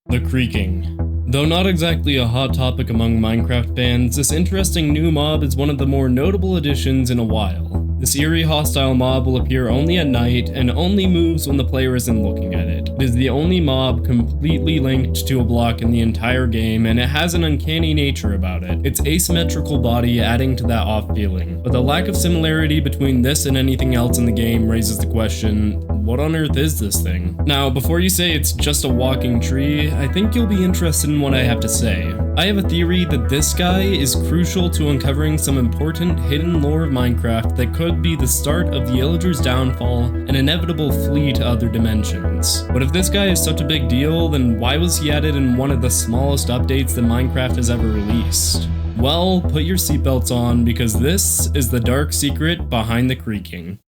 The Creaking. Though not exactly a hot topic among Minecraft fans, this interesting new mob is one of the more notable additions in a while. This eerie hostile mob will appear only at night and only moves when the player isn't looking at it. It is the only mob completely linked to a block in the entire game, and it has an uncanny nature about it. Its asymmetrical body adding to that off feeling. But the lack of similarity between this and anything else in the game raises the question, what on earth is this thing? Now, before you say it's just a walking tree, I think you'll be interested in what I have to say. I have a theory that this guy is crucial to uncovering some important hidden lore of Minecraft that could be the start of the Illigers' downfall and inevitable flee to other dimensions. But if this guy is such a big deal, then why was he added in one of the smallest updates that Minecraft has ever released? Well, put your seatbelts on, because this is the dark secret behind the Creaking.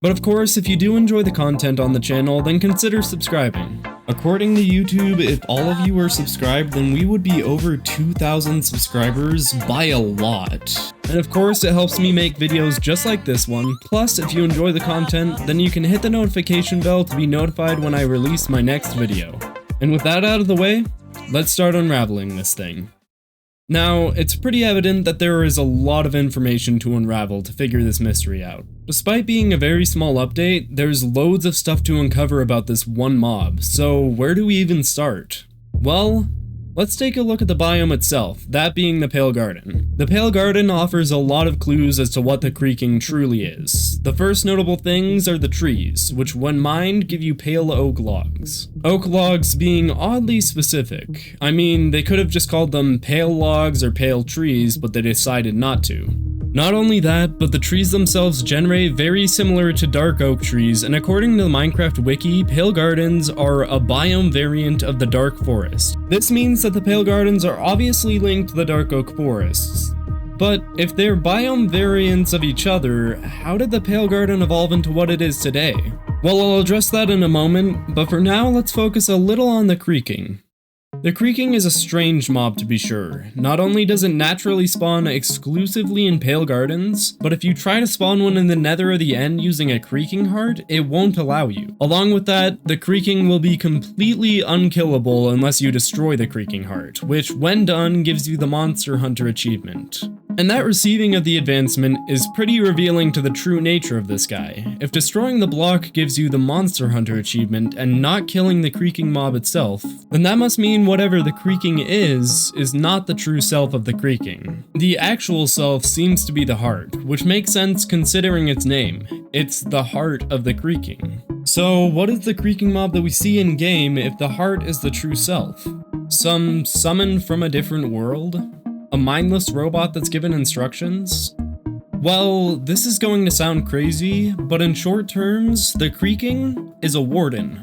But of course, if you do enjoy the content on the channel, then consider subscribing. According to YouTube, if all of you are subscribed, then we would be over 2,000 subscribers by a lot. And of course, it helps me make videos just like this one. Plus, if you enjoy the content, then you can hit the notification bell to be notified when I release my next video. And with that out of the way, let's start unraveling this thing. Now, it's pretty evident that there is a lot of information to unravel to figure this mystery out. Despite being a very small update, there's loads of stuff to uncover about this one mob, so where do we even start? Well, let's take a look at the biome itself, that being the Pale Garden. The Pale Garden offers a lot of clues as to what the Creaking truly is. The first notable things are the trees, which when mined give you pale oak logs. Oak logs being oddly specific. I mean, they could have just called them pale logs or pale trees, but they decided not to. Not only that, but the trees themselves generate very similar to dark oak trees, and according to the Minecraft wiki, Pale Gardens are a biome variant of the dark forest. This means that the Pale Gardens are obviously linked to the dark oak forests. But if they're biome variants of each other, how did the Pale Garden evolve into what it is today? Well, I'll address that in a moment, but for now let's focus a little on the Creaking. The Creaking is a strange mob to be sure. Not only does it naturally spawn exclusively in Pale Gardens, but if you try to spawn one in the Nether or the End using a Creaking heart, it won't allow you. Along with that, the Creaking will be completely unkillable unless you destroy the Creaking heart, which when done gives you the Monster Hunter achievement. And that receiving of the advancement is pretty revealing to the true nature of this guy. If destroying the block gives you the Monster Hunter achievement and not killing the Creaking mob itself, then that must mean whatever the Creaking is not the true self of the Creaking. The actual self seems to be the heart, which makes sense considering its name. It's the heart of the Creaking. So what is the Creaking mob that we see in game if the heart is the true self? Some summoned from a different world? A mindless robot that's given instructions? Well, this is going to sound crazy, but in short terms, the Creaking is a Warden.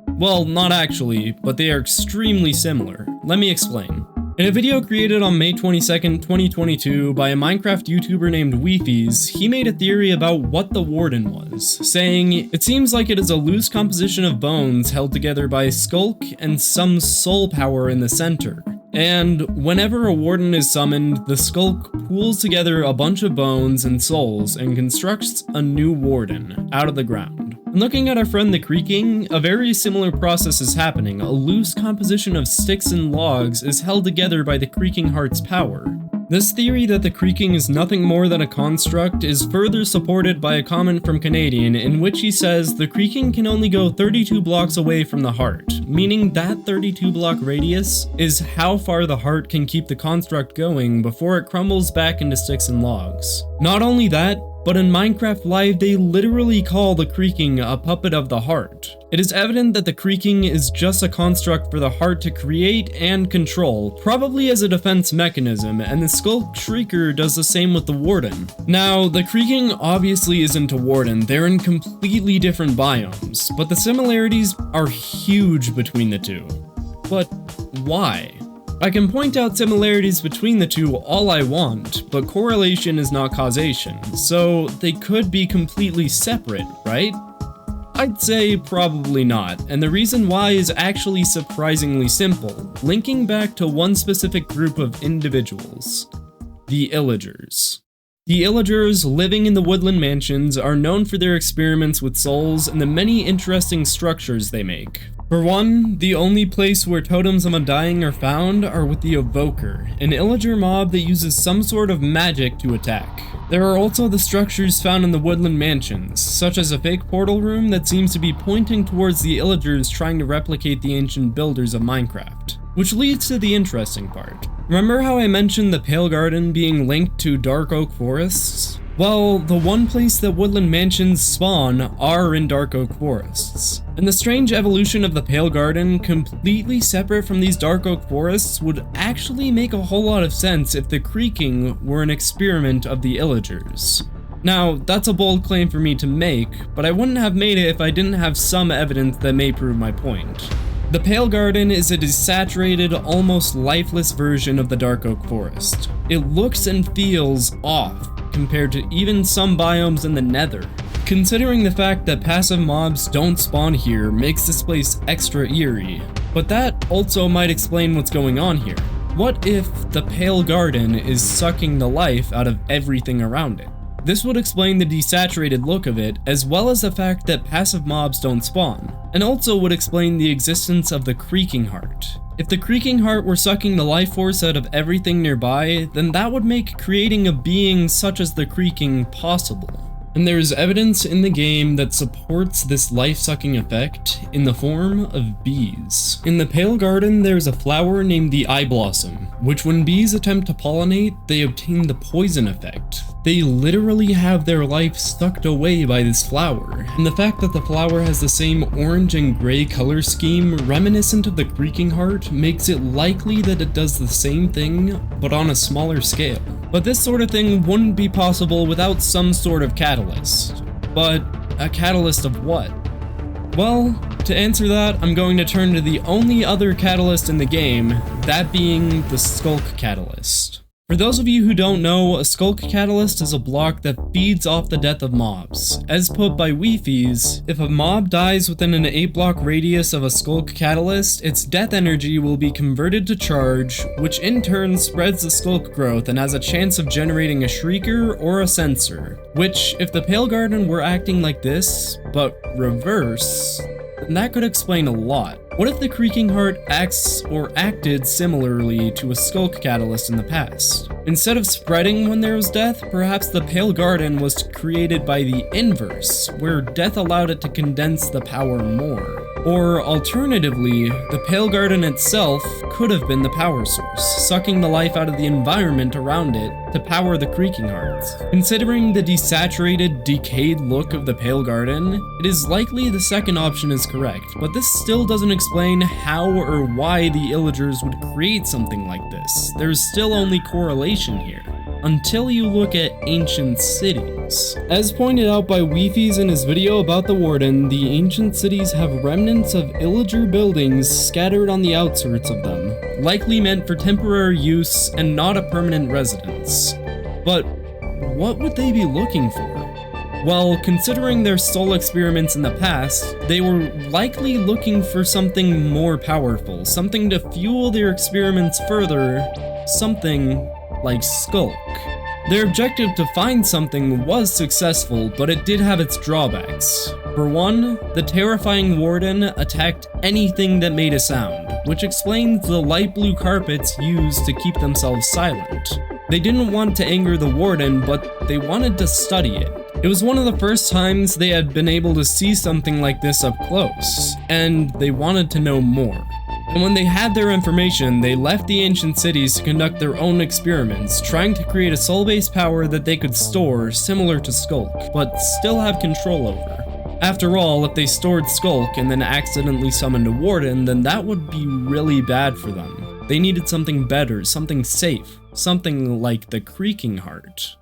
Well, not actually, but they are extremely similar. Let me explain. In a video created on May 22nd, 2022 by a Minecraft YouTuber named Wifies, he made a theory about what the Warden was, saying, "It seems like it is a loose composition of bones held together by a skulk and some soul power in the center. And whenever a Warden is summoned, the skulk pools together a bunch of bones and souls and constructs a new Warden out of the ground." And looking at our friend the Creaking, a very similar process is happening. A loose composition of sticks and logs is held together by the Creaking heart's power. This theory that the Creaking is nothing more than a construct is further supported by a comment from Canadian in which he says the Creaking can only go 32 blocks away from the heart, meaning that 32 block radius is how far the heart can keep the construct going before it crumbles back into sticks and logs. Not only that, but in Minecraft Live, they literally call the Creaking a puppet of the heart. It is evident that the Creaking is just a construct for the heart to create and control, probably as a defense mechanism, and the Skulk Shrieker does the same with the Warden. Now, the Creaking obviously isn't a Warden, they're in completely different biomes, but the similarities are huge between the two. But why? I can point out similarities between the two all I want, but correlation is not causation, so they could be completely separate, right? I'd say probably not, and the reason why is actually surprisingly simple, linking back to one specific group of individuals, the Illigers. The Illigers, living in the woodland mansions, are known for their experiments with souls and the many interesting structures they make. For one, the only place where totems of undying are found are with the Evoker, an Illiger mob that uses some sort of magic to attack. There are also the structures found in the woodland mansions, such as a fake portal room that seems to be pointing towards the Illigers trying to replicate the ancient builders of Minecraft. Which leads to the interesting part. Remember how I mentioned the Pale Garden being linked to dark oak forests? Well, the one place that woodland mansions spawn are in dark oak forests. And the strange evolution of the Pale Garden, completely separate from these dark oak forests, would actually make a whole lot of sense if the Creaking were an experiment of the Illigers. Now, that's a bold claim for me to make, but I wouldn't have made it if I didn't have some evidence that may prove my point. The Pale Garden is a desaturated, almost lifeless version of the dark oak forest. It looks and feels off compared to even some biomes in the Nether. Considering the fact that passive mobs don't spawn here makes this place extra eerie, but that also might explain what's going on here. What if the Pale Garden is sucking the life out of everything around it? This would explain the desaturated look of it, as well as the fact that passive mobs don't spawn, and also would explain the existence of the Creaking Heart. If the Creaking Heart were sucking the life force out of everything nearby, then that would make creating a being such as the Creaking possible. And there is evidence in the game that supports this life-sucking effect in the form of bees. In the Pale Garden, there's a flower named the Eyeblossom, which when bees attempt to pollinate, they obtain the poison effect. They literally have their life sucked away by this flower, and the fact that the flower has the same orange and gray color scheme reminiscent of the Creaking Heart makes it likely that it does the same thing, but on a smaller scale. But this sort of thing wouldn't be possible without some sort of catalyst. But a catalyst of what? Well, to answer that, I'm going to turn to the only other catalyst in the game, that being the Skulk Catalyst. For those of you who don't know, a Skulk Catalyst is a block that feeds off the death of mobs. As put by Wifies, if a mob dies within an 8-block radius of a Skulk Catalyst, its death energy will be converted to charge, which in turn spreads the Skulk growth and has a chance of generating a Shrieker or a Sensor. Which, if the Pale Garden were acting like this, but reverse, then that could explain a lot. What if the Creaking Heart acts or acted similarly to a Skulk Catalyst in the past? Instead of spreading when there was death, perhaps the Pale Garden was created by the inverse, where death allowed it to condense the power more. Or alternatively, the Pale Garden itself could have been the power source, sucking the life out of the environment around it to power the Creaking Hearts. Considering the desaturated, decayed look of the Pale Garden, it is likely the second option is correct, but this still doesn't explain how or why the Illigers would create something like this. There's still only correlation here, until you look at ancient cities. As pointed out by Wifies in his video about the Warden, the ancient cities have remnants of Illiger buildings scattered on the outskirts of them, likely meant for temporary use and not a permanent residence. But what would they be looking for? Well, considering their soul experiments in the past, they were likely looking for something more powerful, something to fuel their experiments further, something like Skulk. Their objective to find something was successful, but it did have its drawbacks. For one, the terrifying Warden attacked anything that made a sound, which explains the light blue carpets used to keep themselves silent. They didn't want to anger the Warden, but they wanted to study it. It was one of the first times they had been able to see something like this up close, and they wanted to know more. And when they had their information, they left the ancient cities to conduct their own experiments, trying to create a soul-based power that they could store, similar to Skulk, but still have control over. After all, if they stored Skulk and then accidentally summoned a Warden, then that would be really bad for them. They needed something better, something safe, something like the Creaking Heart.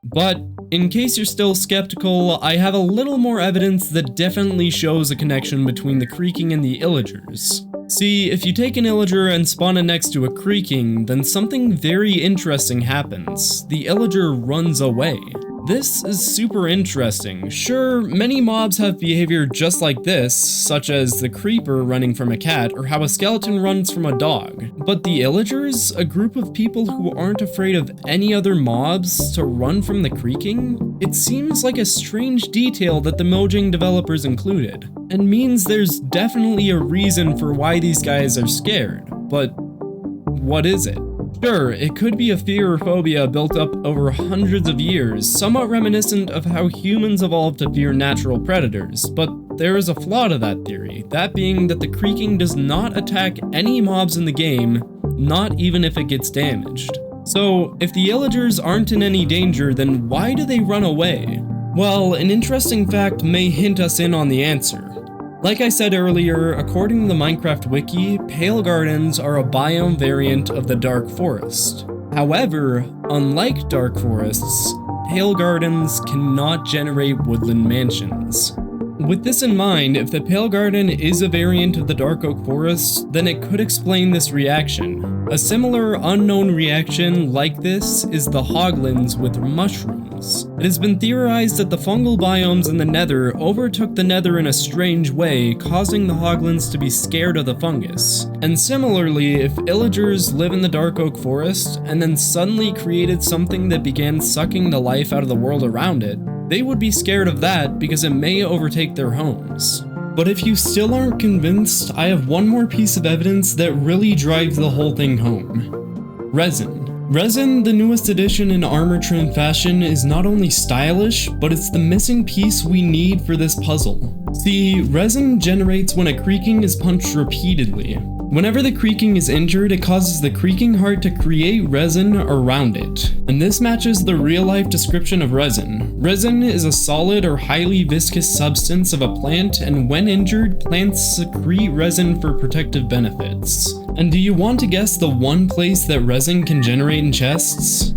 But, in case you're still skeptical, I have a little more evidence that definitely shows a connection between the Creaking and the Illigers. See, if you take an Illiger and spawn it next to a Creaking, then something very interesting happens. The Illiger runs away. This is super interesting. Sure, many mobs have behavior just like this, such as the creeper running from a cat or how a skeleton runs from a dog. But the Illigers, a group of people who aren't afraid of any other mobs to run from the Creaking? It seems like a strange detail that the Mojang developers included, and means there's definitely a reason for why these guys are scared. But what is it? Sure, it could be a fear or phobia built up over hundreds of years, somewhat reminiscent of how humans evolved to fear natural predators, but there is a flaw to that theory, that being that the Creaking does not attack any mobs in the game, not even if it gets damaged. So, if the Illigers aren't in any danger, then why do they run away? Well, an interesting fact may hint us in on the answer. Like I said earlier, according to the Minecraft wiki, pale gardens are a biome variant of the dark forest. However, unlike dark forests, pale gardens cannot generate woodland mansions. With this in mind, if the pale garden is a variant of the dark oak forest, then it could explain this reaction. A similar unknown reaction like this is the hoglins with mushrooms. It has been theorized that the fungal biomes in the nether overtook the nether in a strange way, causing the hoglins to be scared of the fungus. And similarly, if Illigers live in the dark oak forest and then suddenly created something that began sucking the life out of the world around it, they would be scared of that because it may overtake their homes. But if you still aren't convinced, I have one more piece of evidence that really drives the whole thing home. Resin. Resin, the newest addition in armor trim fashion, is not only stylish, but it's the missing piece we need for this puzzle. See, resin generates when a Creaking is punched repeatedly. Whenever the Creaking is injured, it causes the Creaking heart to create resin around it. And this matches the real-life description of resin. Resin is a solid or highly viscous substance of a plant, and when injured, plants secrete resin for protective benefits. And do you want to guess the one place that resin can generate in chests?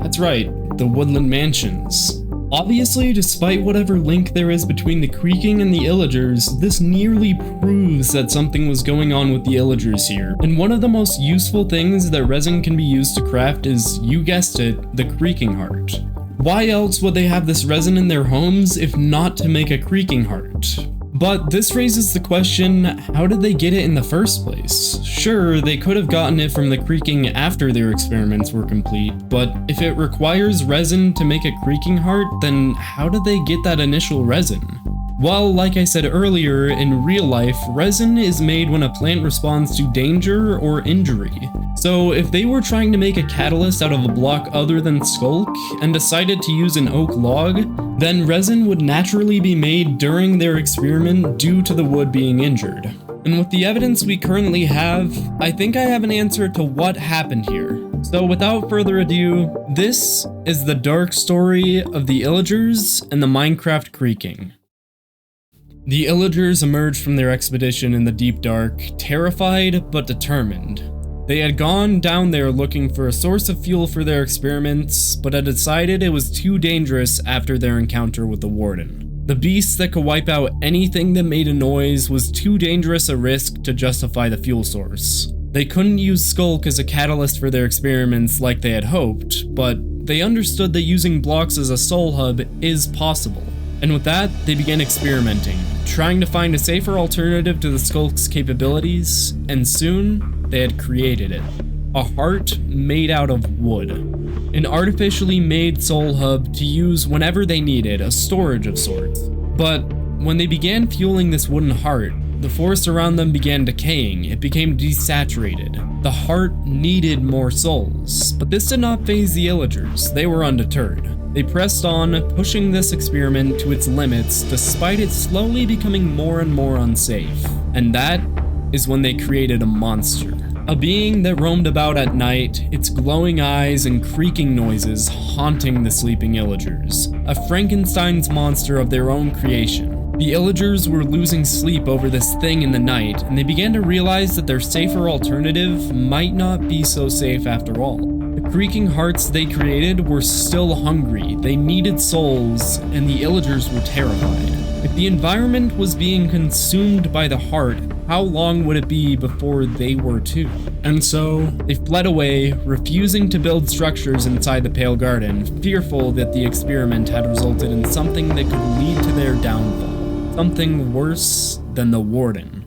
That's right, the woodland mansions. Obviously, despite whatever link there is between the Creaking and the Illigers, this nearly proves that something was going on with the Illigers here. And one of the most useful things that resin can be used to craft is, you guessed it, the Creaking heart. Why else would they have this resin in their homes if not to make a Creaking heart? But this raises the question, how did they get it in the first place? Sure, they could have gotten it from the Creaking after their experiments were complete, but if it requires resin to make a Creaking heart, then how did they get that initial resin? Well, like I said earlier, in real life, resin is made when a plant responds to danger or injury. So if they were trying to make a catalyst out of a block other than skulk, and decided to use an oak log, then resin would naturally be made during their experiment due to the wood being injured. And with the evidence we currently have, I think I have an answer to what happened here. So without further ado, this is the dark story of the Illigers and the Minecraft Creaking. The Illigers emerged from their expedition in the deep dark, terrified but determined. They had gone down there looking for a source of fuel for their experiments, but had decided it was too dangerous after their encounter with the Warden. The beast that could wipe out anything that made a noise was too dangerous a risk to justify the fuel source. They couldn't use Skulk as a catalyst for their experiments like they had hoped, but they understood that using blocks as a soul hub is possible. And with that, they began experimenting, trying to find a safer alternative to the Skulk's capabilities, and soon, they had created it. A heart made out of wood. An artificially made soul hub to use whenever they needed, a storage of sorts. But when they began fueling this wooden heart, the forest around them began decaying, it became desaturated. The heart needed more souls, but this did not faze the Illigers, they were undeterred. They pressed on, pushing this experiment to its limits despite it slowly becoming more and more unsafe. And that is when they created a monster. A being that roamed about at night, its glowing eyes and creaking noises haunting the sleeping Illigers. A Frankenstein's monster of their own creation. The Illigers were losing sleep over this thing in the night, and they began to realize that their safer alternative might not be so safe after all. The Creaking hearts they created were still hungry, they needed souls, and the Illigers were terrified. If the environment was being consumed by the heart, how long would it be before they were too? And so, they fled away, refusing to build structures inside the Pale Garden, fearful that the experiment had resulted in something that could lead to their downfall. Something worse than the Warden.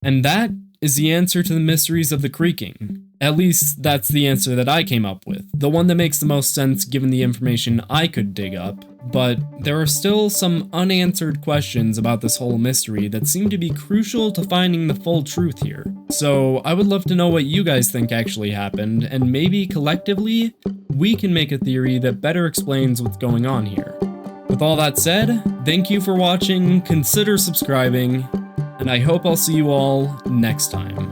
And that is the answer to the mysteries of the Creaking. At least, that's the answer that I came up with. The one that makes the most sense given the information I could dig up. But there are still some unanswered questions about this whole mystery that seem to be crucial to finding the full truth here. So I would love to know what you guys think actually happened, and maybe collectively, we can make a theory that better explains what's going on here. With all that said, thank you for watching, consider subscribing, and I hope I'll see you all next time.